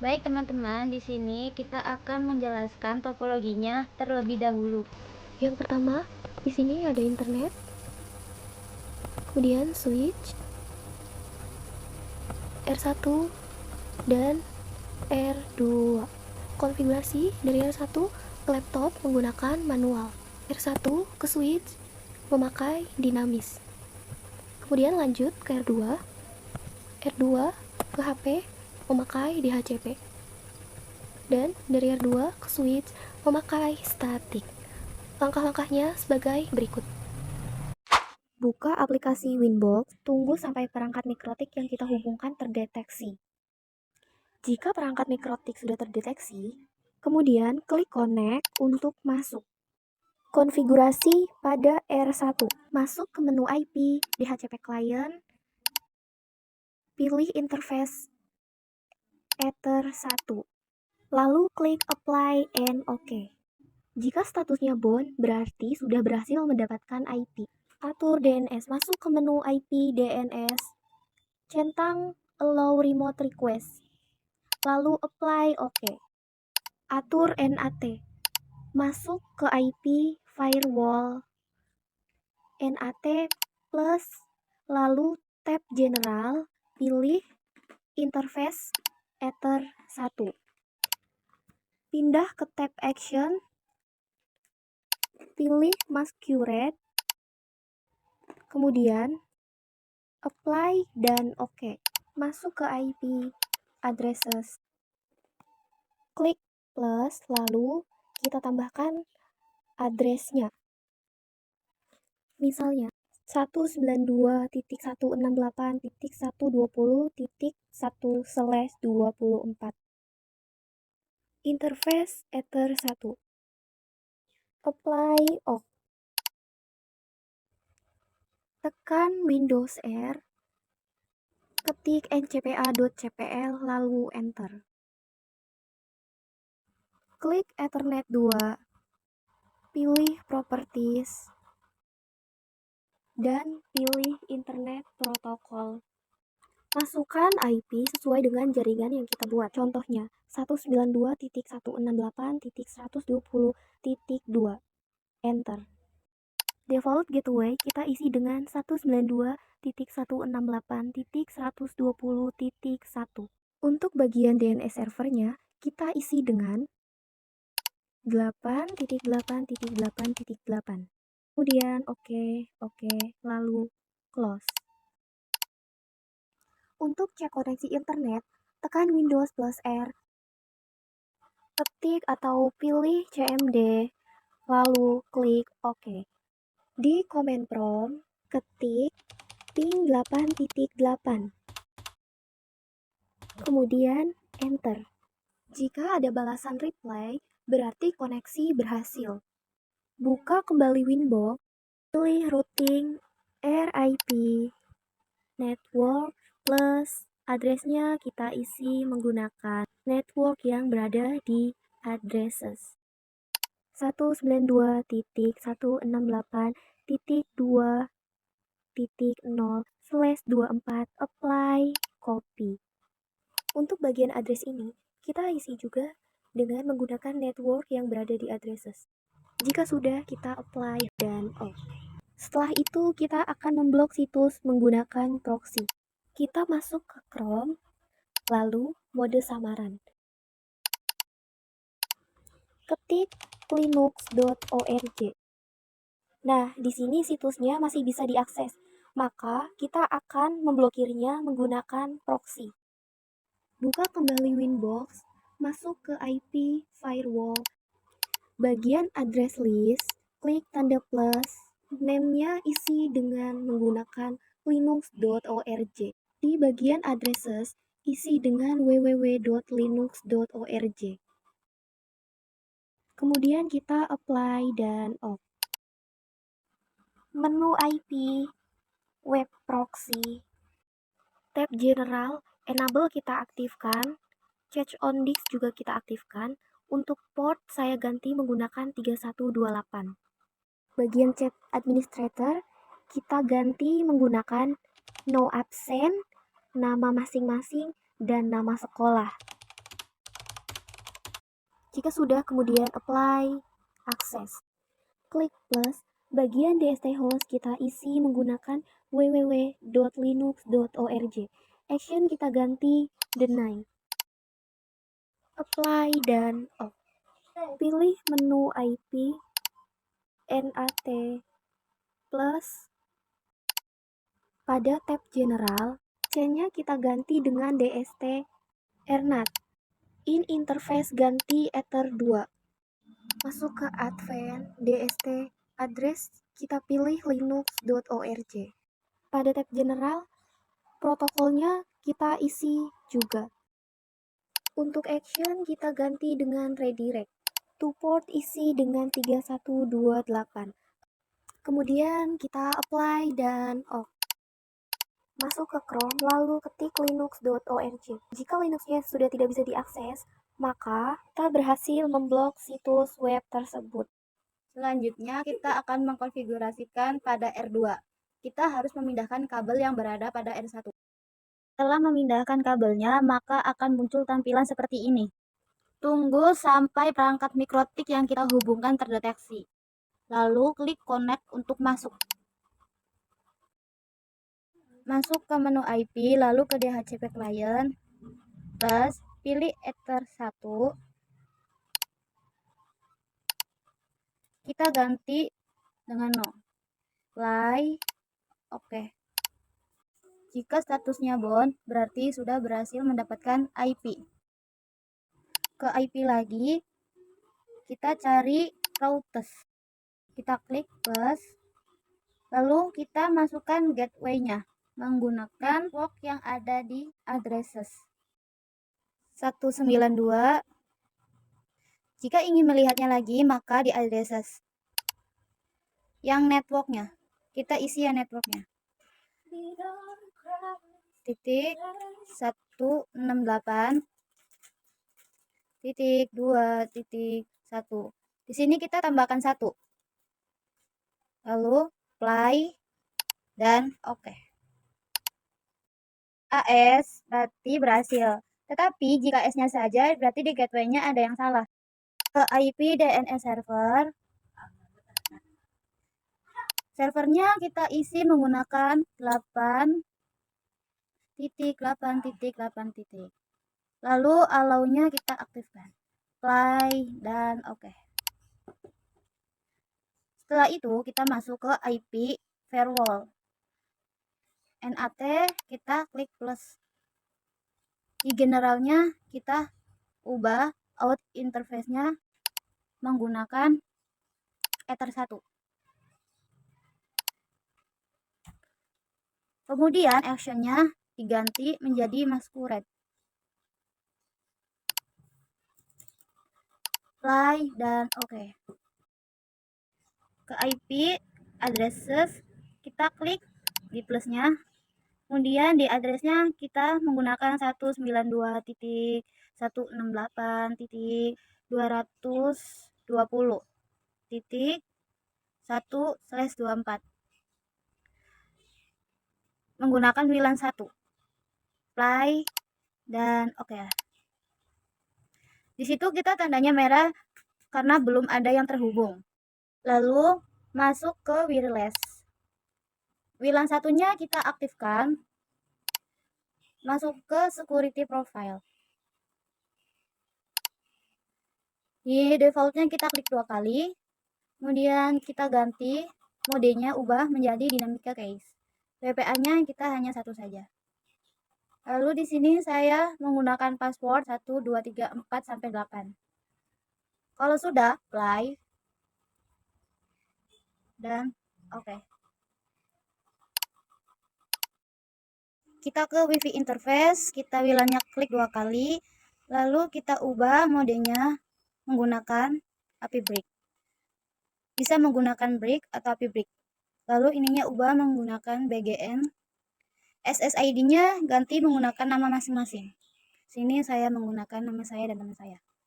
Baik teman-teman, di sini kita akan menjelaskan topologinya terlebih dahulu. Yang pertama, di sini ada internet, kemudian switch, R1 dan R2. Konfigurasi dari R1 ke laptop menggunakan manual. R1 ke switch memakai dinamis. Kemudian lanjut ke R2. R2 ke HP memakai DHCP. Dan dari R2 ke switch memakai statik. Langkah-langkahnya sebagai berikut. Buka aplikasi Winbox, tunggu sampai perangkat mikrotik yang kita hubungkan terdeteksi. Jika perangkat mikrotik sudah terdeteksi, kemudian klik Connect untuk masuk. Konfigurasi pada R1. Masuk ke menu IP DHCP Client, pilih interface Ether 1. Lalu klik Apply and OK. Jika statusnya bound, berarti sudah berhasil mendapatkan IP. Atur DNS, masuk ke menu IP DNS, centang Allow Remote Request, lalu Apply OK. Atur NAT, masuk ke IP Firewall, NAT plus, lalu tab General, pilih Interface Ether 1. Pindah ke tab Action, pilih Masquerade, kemudian Apply dan OK. Masuk ke IP Addresses. Klik plus, lalu kita tambahkan addressnya. Misalnya 192.168.120.1/24. Interface Ether 1. Apply OK. Tekan Windows R, ketik ncpa.cpl lalu enter. Klik Ethernet 2, pilih Properties, dan pilih Internet Protocol. Masukkan IP sesuai dengan jaringan yang kita buat. Contohnya 192.168.120.2. Enter. Default gateway kita isi dengan 192.168.120.1. Untuk bagian DNS servernya kita isi dengan 8.8.8.8. Kemudian oke, lalu close. Untuk cek koneksi internet, tekan Windows plus R, ketik atau pilih CMD, lalu klik OK. Di command prompt, ketik ping 8.8, kemudian enter. Jika ada balasan reply, berarti koneksi berhasil. Buka kembali Winbox, pilih routing RIP network plus addressnya kita isi menggunakan network yang berada di addresses 192.168.2.0/24. Apply, copy. Untuk bagian address ini, kita isi juga dengan menggunakan network yang berada di addresses. Jika sudah, kita apply dan off. Setelah itu, kita akan memblok situs menggunakan proxy. Kita masuk ke Chrome, lalu mode samaran. Ketik linux.org. Nah, di sini situsnya masih bisa diakses. Maka, kita akan memblokirnya menggunakan proxy. Buka kembali Winbox, masuk ke IP Firewall. Bagian address list, klik tanda plus, name-nya isi dengan menggunakan linux.org. Di bagian addresses, isi dengan www.linux.org. Kemudian kita apply dan off. Menu IP, web proxy, tab general, enable kita aktifkan, cache on disk juga kita aktifkan. Untuk port saya ganti menggunakan 3128. Bagian chat administrator kita ganti menggunakan no absent, nama masing-masing, dan nama sekolah. Jika sudah, kemudian apply akses. Klik plus, bagian DST host kita isi menggunakan www.linux.org. Action kita ganti deny. Apply dan off. Pilih menu IP, NAT plus. Pada tab general, C-nya kita ganti dengan DST RNAT. In interface ganti Ether 2. Masuk ke Advanced DST address, kita pilih linux.org. Pada tab general, protokolnya kita isi juga. Untuk action kita ganti dengan redirect. To port isi dengan 3128. Kemudian kita apply dan off. Masuk ke Chrome, lalu ketik linux.org. Jika Linuxnya sudah tidak bisa diakses, maka kita berhasil memblok situs web tersebut. Selanjutnya, kita akan mengkonfigurasikan pada R2. Kita harus memindahkan kabel yang berada pada R1. Setelah memindahkan kabelnya, maka akan muncul tampilan seperti ini. Tunggu sampai perangkat mikrotik yang kita hubungkan terdeteksi. Lalu klik connect untuk masuk. Masuk ke menu IP, lalu ke DHCP client, plus pilih Ether 1. Kita ganti dengan no. Apply, oke. Jika statusnya bound, berarti sudah berhasil mendapatkan IP. Ke IP lagi, kita cari routers. Kita klik plus, lalu kita masukkan gateway-nya menggunakan port yang ada di addresses 192. Jika ingin melihatnya lagi, maka di addresses yang networknya, kita isi ya networknya. Titik 168 titik 2 titik 1. Di sini kita tambahkan 1. Lalu apply dan oke. AS berarti berhasil. Tetapi jika S-nya saja berarti di gateway-nya ada yang salah. Ke IP DNS server. Servernya kita isi menggunakan 8.8.8. Lalu allow-nya kita aktifkan. Apply dan oke. Setelah itu kita masuk ke IP firewall. NAT kita klik plus. Di generalnya kita ubah out interface-nya menggunakan Ether 1. Kemudian action-nya diganti menjadi masquerade. Apply dan oke. Ke IP addresses kita klik di plusnya. Kemudian di addressnya kita menggunakan 192.168.220.1/24 menggunakan WLAN 1. Apply dan oke. Di situ kita tandanya merah karena belum ada yang terhubung. Lalu masuk ke wireless. WLAN satunya kita aktifkan. Masuk ke security profile. Di defaultnya kita klik 2 kali. Kemudian kita ganti modenya, ubah menjadi dynamic case. WPA-nya kita hanya 1 saja. Lalu di sini saya menggunakan password 1 2 3 4 sampai 8. Kalau sudah, apply dan oke. Kita ke WiFi interface, kita WLAN-nya klik 2 kali, lalu kita ubah modenya menggunakan API brick. Bisa menggunakan brick atau API brick. Lalu ininya ubah menggunakan BGN. SSID-nya ganti menggunakan nama masing-masing. Sini saya menggunakan nama saya dan teman saya.